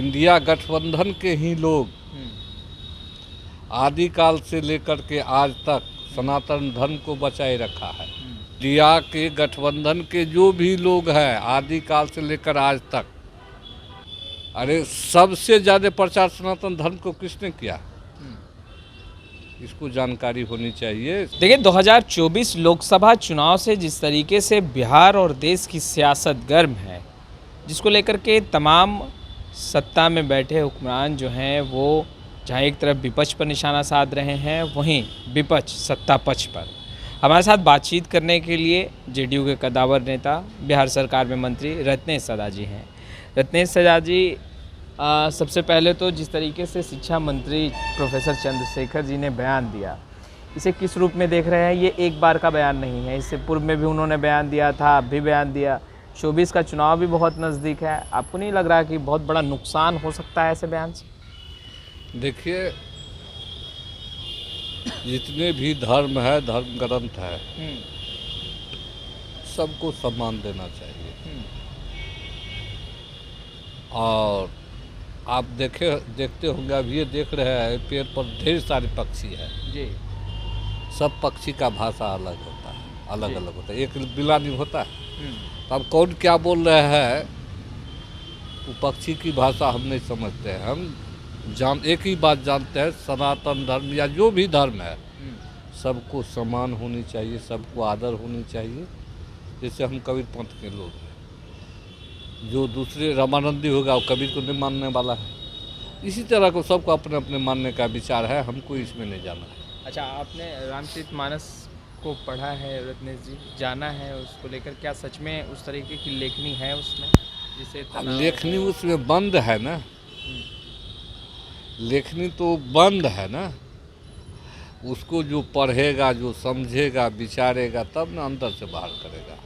India गठबंधन के ही लोग आदिकाल से लेकर के आज तक सनातन धर्म को बचाए रखा है। इंडिया के गठबंधन के जो भी लोग हैं आदिकाल से लेकर आज तक, अरे सबसे ज़्यादा प्रचार सनातन धर्म को किसने किया, इसको जानकारी होनी चाहिए। देखिए 2024 लोकसभा चुनाव से जिस तरीके से बिहार और देश की सियासत गर्म है, जिसको लेकर के तमाम सत्ता में बैठे हुक्मरान जो हैं वो जहां एक तरफ विपक्ष पर निशाना साध रहे हैं, वहीं विपक्ष सत्ता पक्ष पर। हमारे साथ बातचीत करने के लिए जेडीयू के कद्दावर नेता, बिहार सरकार में मंत्री रत्नेश सदा जी हैं। रत्नेश सदा जी, सबसे पहले तो जिस तरीके से शिक्षा मंत्री प्रोफेसर चंद्रशेखर जी ने बयान दिया, इसे किस रूप में देख रहे हैं? ये एक बार का बयान नहीं है, इससे पूर्व में भी उन्होंने बयान दिया था, अब भी बयान दिया। 24 का चुनाव भी बहुत नज़दीक है, आपको नहीं लग रहा कि बहुत बड़ा नुकसान हो सकता है ऐसे बयान से? देखिए, जितने भी धर्म है, धर्म ग्रंथ है, सबको सम्मान देना चाहिए। और आप देखते होंगे, अब ये देख रहे हैं पेड़ पर ढेर सारे पक्षी हैं जी। सब पक्षी का भाषा अलग होता है, अलग अलग होता है, एक बिला नहीं होता है। तो अब कौन क्या बोल रहे हैं वो पक्षी की भाषा हम नहीं समझते हैं। हम एक ही बात जानते हैं, सनातन धर्म या जो भी धर्म है सबको समान होनी चाहिए, सबको आदर होनी चाहिए। जैसे हम कबीर पंथ के लोग हैं, जो दूसरे रामानंदी होगा वो कबीर को नहीं मानने वाला है। इसी तरह को सबको अपने अपने मानने का विचार है, हमको इसमें नहीं जाना है। अच्छा, आपने रामचरितमानस को पढ़ा है रत्नेश जी, जाना है उसको लेकर, क्या सच में उस तरीके की लेखनी है उसमें जिसे लेखनी उसमें बंद है ना, लेखनी तो बंद है ना। उसको जो पढ़ेगा, जो समझेगा, विचारेगा, तब ना अंदर से बाहर करेगा।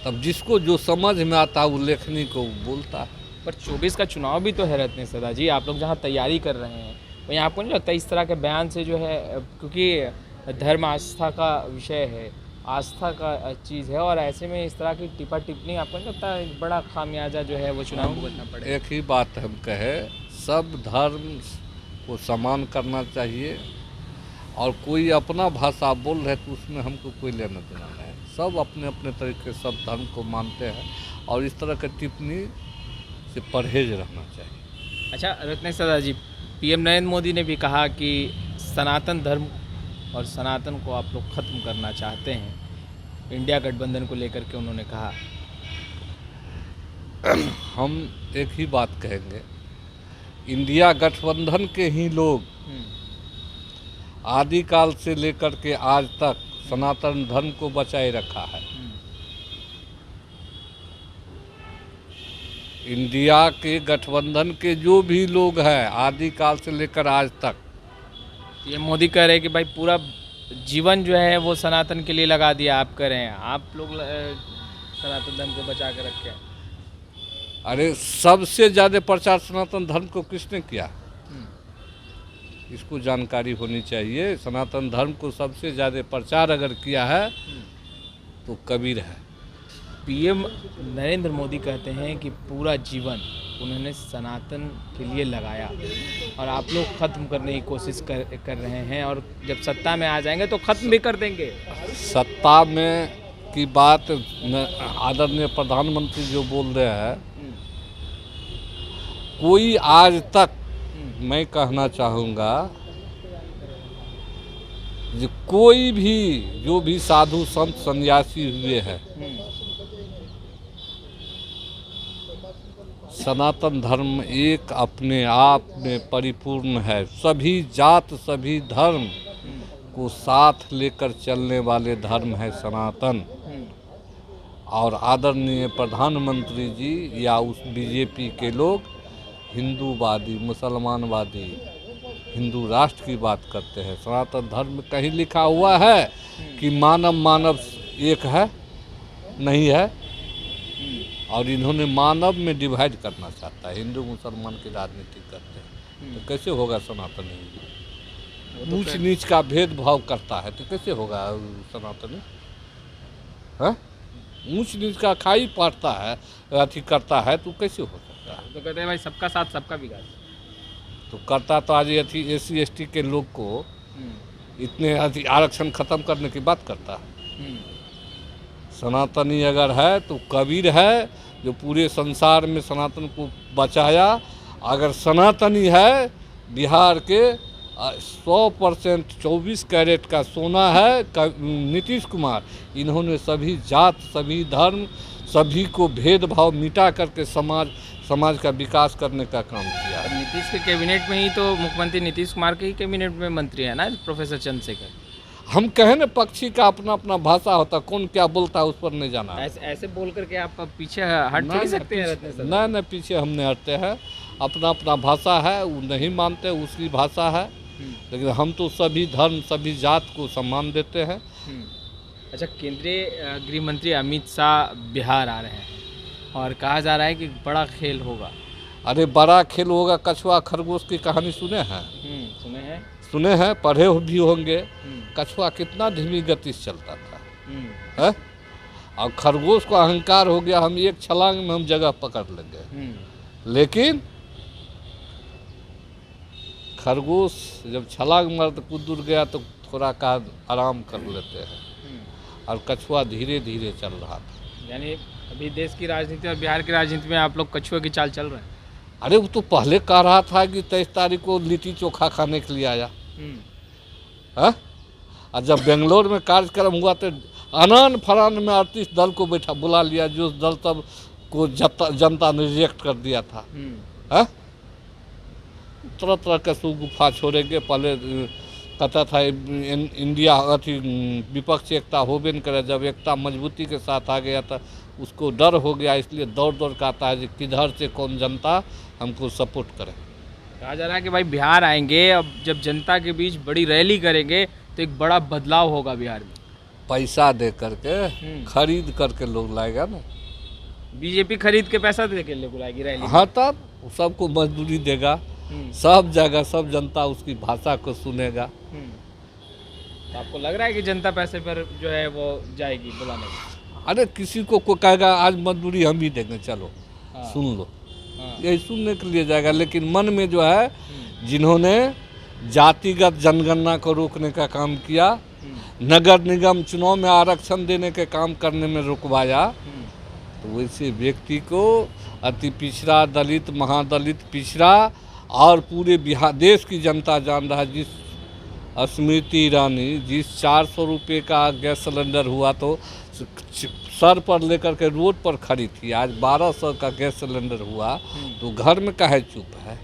तब जिसको जो समझ में आता है वो लेखनी को बोलता है। पर 24 का चुनाव भी तो है रत्नेश सदा जी, आप लोग जहाँ तैयारी कर रहे हैं वहीं आपको नहीं लगता इस तरह के बयान से जो है, क्योंकि धर्म आस्था का विषय है, आस्था का चीज़ है, और ऐसे में इस तरह की टिप्पा टिप्पणी आपको नहीं लगता एक बड़ा खामियाजा जो है वो चुनाव भुगतना पड़ेगा? एक ही बात हम कहे, सब धर्म को सम्मान करना चाहिए। और कोई अपना भाषा बोल रहे तो उसमें हमको कोई लेना देना नहीं है। सब अपने अपने तरीके सब धर्म को मानते हैं और इस तरह की टिप्पणी से परहेज रहना चाहिए। अच्छा रत्नेश सदा जी, पीएम नरेंद्र मोदी ने भी कहा कि सनातन धर्म और सनातन को आप लोग ख़त्म करना चाहते हैं, इंडिया गठबंधन को लेकर के उन्होंने कहा। हम एक ही बात कहेंगे, इंडिया गठबंधन के ही लोग आदिकाल से लेकर के आज तक सनातन धर्म को बचाए रखा है। इंडिया के गठबंधन के जो भी लोग हैं आदिकाल से लेकर आज तक, ये मोदी कह रहे हैं कि भाई पूरा जीवन जो है वो सनातन के लिए लगा दिया, आप कह रहे हैं आप लोग सनातन धर्म को बचा के रखे। अरे सबसे ज़्यादा प्रचार सनातन धर्म को किसने किया, इसको जानकारी होनी चाहिए। सनातन धर्म को सबसे ज़्यादा प्रचार अगर किया है तो कबीर है। पीएम नरेंद्र मोदी कहते हैं कि पूरा जीवन उन्होंने सनातन के लिए लगाया और आप लोग ख़त्म करने की कोशिश कर रहे हैं, और जब सत्ता में आ जाएंगे तो ख़त्म भी कर देंगे। सत्ता में की बात आदरणीय प्रधानमंत्री जो बोल रहे हैं, कोई आज तक, मैं कहना चाहूँगा जो कोई भी जो भी साधु संत सन्यासी हुए हैं, सनातन धर्म एक अपने आप में परिपूर्ण है। सभी जात सभी धर्म को साथ लेकर चलने वाले धर्म है सनातन। और आदरणीय प्रधानमंत्री जी या उस बीजेपी के लोग हिंदूवादी, मुसलमानवादी, हिंदू राष्ट्र की बात करते हैं। सनातन धर्म में कहीं लिखा हुआ है कि मानव एक है? नहीं है। और इन्होंने मानव में डिवाइड करना चाहता है, हिंदू मुसलमान की राजनीति करते हैं। तो कैसे होगा सनातन हिंदू? ऊंच नीच का भेदभाव करता है तो कैसे होगा सनातनी? ऊंच नीच का खाई पाटता है, अथी करता है तो कैसे हो सकता है? तो कहते हैं भाई सबका साथ सबका विकास। तो करता तो आज ये SC ST के लोग को इतने आरक्षण खत्म करने की बात करता है। सनातनी अगर है तो कबीर है जो पूरे संसार में सनातन को बचाया। अगर सनातनी है बिहार के 100% 24 कैरेट का सोना है नीतीश कुमार। इन्होंने सभी जात सभी धर्म सभी को भेदभाव मिटा करके समाज का विकास करने का काम किया है। नीतीश के कैबिनेट में ही तो मुख्यमंत्री नीतीश कुमार के ही कैबिनेट में मंत्री है ना प्रोफेसर चंद्रशेखर। हम कहें ना पक्षी का अपना अपना भाषा होता, कौन क्या बोलता है उस पर नहीं जाना। ऐसे बोल करके आप पीछे हट नहीं सकते हैं रत्नेश सदा। नहीं पीछे हम नहीं हटते हैं। अपना अपना भाषा है, वो नहीं मानते उसकी भाषा है, लेकिन हम तो सभी धर्म सभी जात को सम्मान देते हैं। अच्छा, केंद्रीय गृह मंत्री अमित शाह बिहार आ रहे हैं और कहा जा रहा है कि बड़ा खेल होगा। अरे बड़ा खेल होगा। कछुआ खरगोश की कहानी सुने हैं? सुने हैं, पढ़े भी होंगे। कछुआ कितना धीमी गति से चलता था है? और खरगोश को अहंकार हो गया, हम एक छलांग में हम जगह पकड़ लेंगे। लेकिन खरगोश जब छलांग मार तो कूद दूर गया तो थोड़ा का आराम कर लेते हैं, और कछुआ धीरे धीरे चल रहा था। यानी अभी देश की राजनीति और बिहार की राजनीति में आप लोग कछुए की चाल चल रहे हैं। अरे वो तो पहले कह रहा था कि 23 तारीख को लिट्टी चोखा खाने के लिए आया है? और जब बेंगलोर में कार्यक्रम हुआ तो अनान फरान में 38 दल को बैठा बुला लिया, जो दल तब को जनता ने रिजेक्ट कर दिया था। है? तरह तरह के सु गुफा छोड़ेंगे। पहले कहता था इंडिया विपक्ष एकता होबे न करे, जब एकता मजबूती के साथ आ गया था उसको डर हो गया, इसलिए दौड़ दौड़ कर आता है कि किधर से कौन जनता हमको सपोर्ट करे। कहा जा रहा है कि भाई बिहार आएंगे, अब जब जनता के बीच बड़ी रैली करेंगे तो एक बड़ा बदलाव होगा बिहार में। पैसा दे करके खरीद करके लोग लाएगा ना। बीजेपी खरीद के पैसा दे के लोग लाएगी रैली। हाँ, तब सबको मजदूरी देगा, सब जगह सब जनता उसकी भाषा को सुनेगा। तो आपको लग रहा है कि जनता पैसे पर जो है वो जाएगी बुलाने को? अरे किसी को कहेगा आज मजदूरी हम ही देंगे, चलो सुन लो, यही सुनने के लिए जाएगा। लेकिन मन में जो है जिन्होंने जातिगत जनगणना को रोकने का काम किया, नगर निगम चुनाव में आरक्षण देने के काम करने में रुकवाया, तो वैसे व्यक्ति को अति पिछड़ा दलित महादलित पिछड़ा और पूरे बिहार देश की जनता जान रहा है। जिस स्मृति ईरानी जिस 400 रुपये का गैस सिलेंडर हुआ तो सर पर लेकर के रोड पर खड़ी थी, आज 1200 का गैस सिलेंडर हुआ तो घर में काहे चुप है?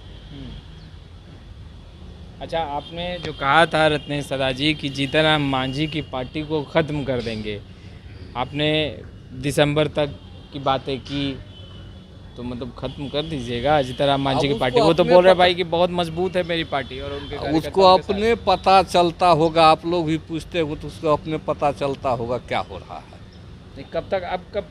अच्छा, आपने जो कहा था रत्नेश सदा जी की जीतनराम मांझी की पार्टी को ख़त्म कर देंगे, आपने दिसंबर तक की बातें की, तो मतलब ख़त्म कर दीजिएगा जीतनराम मांझी की पार्टी। वो तो बोल रहे भाई कि बहुत मजबूत है मेरी पार्टी और उनके उसको अपने पता चलता होगा। आप लोग भी पूछते हो तो उसको अपने पता चलता होगा क्या हो रहा है। कब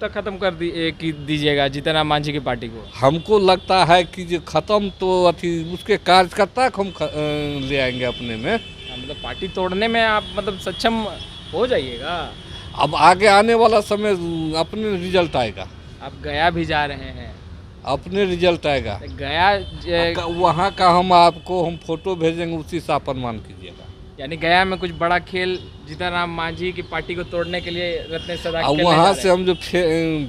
तक ख़त्म कर दीजिएगा जीतनराम मांझी की पार्टी को? हमको लगता है कि जो ख़त्म तो अथी उसके कार्यकर्ता को हम ले आएंगे अपने में। मतलब पार्टी तोड़ने में आप मतलब सक्षम हो जाइएगा। अब आगे आने वाला समय अपने रिजल्ट आएगा। आप गया भी जा रहे हैं, अपने रिजल्ट आएगा। गया वहाँ का हम फोटो भेजेंगे, उसी से आप अनुमान कीजिएगा। यानी गया में कुछ बड़ा खेल जीतनराम मांझी की पार्टी को तोड़ने के लिए रत्नेश सदा वहाँ से हम जो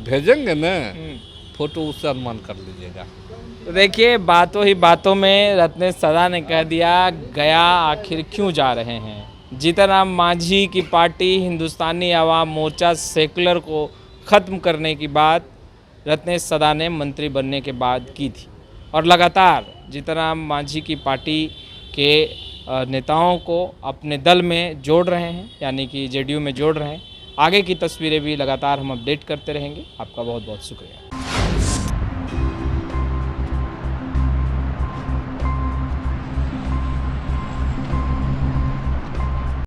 भेजेंगे ना फोटो, उससे अनुमान कर लीजिएगा। तो देखिए, बातों ही बातों में रत्नेश सदा ने कह दिया गया आखिर क्यों जा रहे हैं। जीतनराम मांझी की पार्टी हिंदुस्तानी आवाम मोर्चा सेकुलर को ख़त्म करने की बात रत्नेश सदा ने मंत्री बनने के बाद की थी, और लगातार जीतनराम मांझी की पार्टी के नेताओं को अपने दल में जोड़ रहे हैं, यानी कि जेडीयू में जोड़ रहे हैं। आगे की तस्वीरें भी लगातार हम अपडेट करते रहेंगे। आपका बहुत बहुत शुक्रिया।